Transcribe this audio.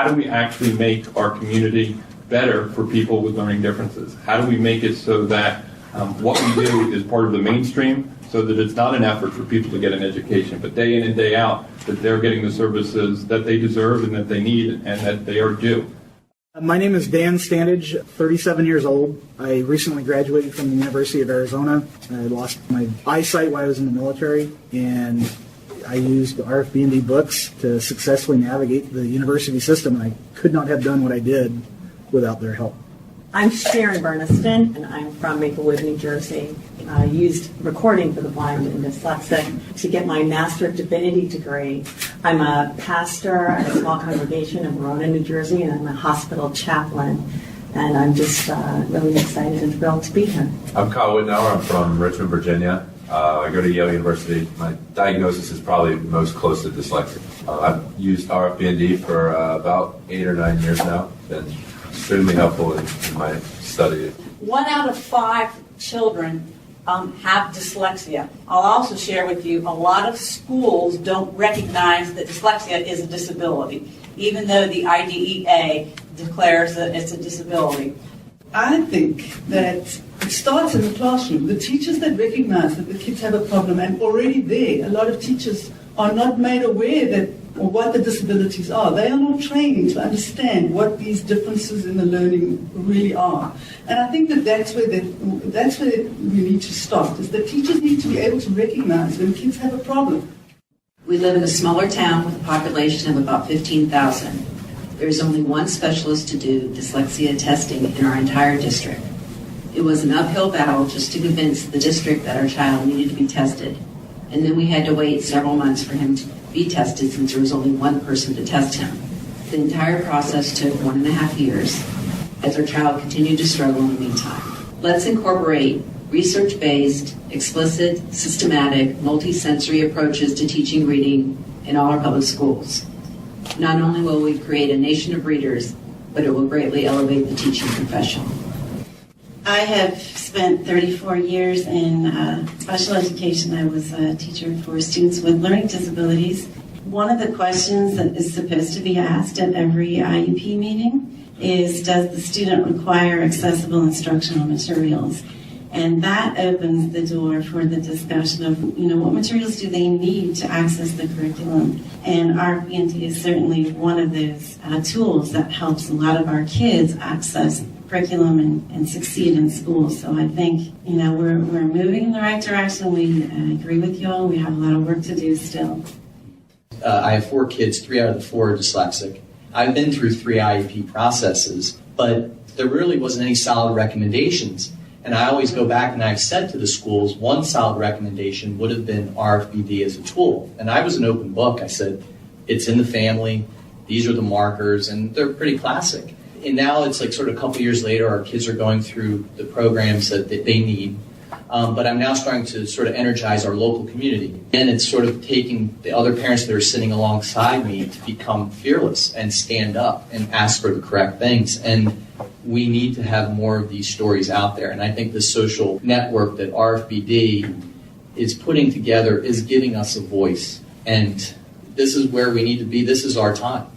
how do we actually make our community better for people with learning differences? How do we make it so that what we do is part of the mainstream, so that it's not an effort for people to get an education, but day in and day out, that they're getting the services that they deserve and that they need and that they are due. My name is Dan Standage, 37 years old. I recently graduated from the University of Arizona. I lost my eyesight while I was in the military, and I used RFB&D books to successfully navigate the university system, and I could not have done what I did without their help. I'm Sharon Berniston, and I'm from Maplewood, New Jersey. I used recording for the blind and dyslexic to get my Master of Divinity degree. I'm a pastor at a small congregation in Verona, New Jersey, and I'm a hospital chaplain. And I'm just really excited and thrilled to be here. I'm Kyle Wittenauer. I'm from Richmond, Virginia. I go to Yale University. My diagnosis is probably most close to dyslexic. I've used RFB&D for about 8 or 9 years now. Been extremely helpful in my study. 1 out of 5 children have dyslexia. I'll also share with you, a lot of schools don't recognize that dyslexia is a disability, even though the IDEA declares that it's a disability. I think that it starts in the classroom. The teachers that recognize that the kids have a problem, and already there, a lot of teachers are not made aware that or what the disabilities are. They are not trained to understand what these differences in the learning really are. And I think that's where we need to start, is that teachers need to be able to recognize when kids have a problem. We live in a smaller town with a population of about 15,000. There's only one specialist to do dyslexia testing in our entire district. It was an uphill battle just to convince the district that our child needed to be tested. And then we had to wait several months for him to be tested since there was only one person to test him. The entire process took 1.5 years as our child continued to struggle in the meantime. Let's incorporate research-based, explicit, systematic, multisensory approaches to teaching reading in all our public schools. Not only will we create a nation of readers, but it will greatly elevate the teaching profession. I have spent 34 years in special education. I was a teacher for students with learning disabilities. One of the questions that is supposed to be asked at every IEP meeting is, does the student require accessible instructional materials? And that opens the door for the discussion of, what materials do they need to access the curriculum? And RFB&D is certainly one of those tools that helps a lot of our kids access curriculum and succeed in school. So I think, we're moving in the right direction. We agree with you all. We have a lot of work to do still. I have 4 kids, 3 out of the 4 are dyslexic. I've been through 3 IEP processes, but there really wasn't any solid recommendations. And I always go back and I've said to the schools, one solid recommendation would have been RFB&D as a tool. And I was an open book. I said, it's in the family, these are the markers, and they're pretty classic. And now it's like sort of a couple years later, our kids are going through the programs that they need. But I'm now starting to sort of energize our local community. And it's sort of taking the other parents that are sitting alongside me to become fearless and stand up and ask for the correct things. And we need to have more of these stories out there. And I think the social network that RFB&D is putting together is giving us a voice. And this is where we need to be. This is our time.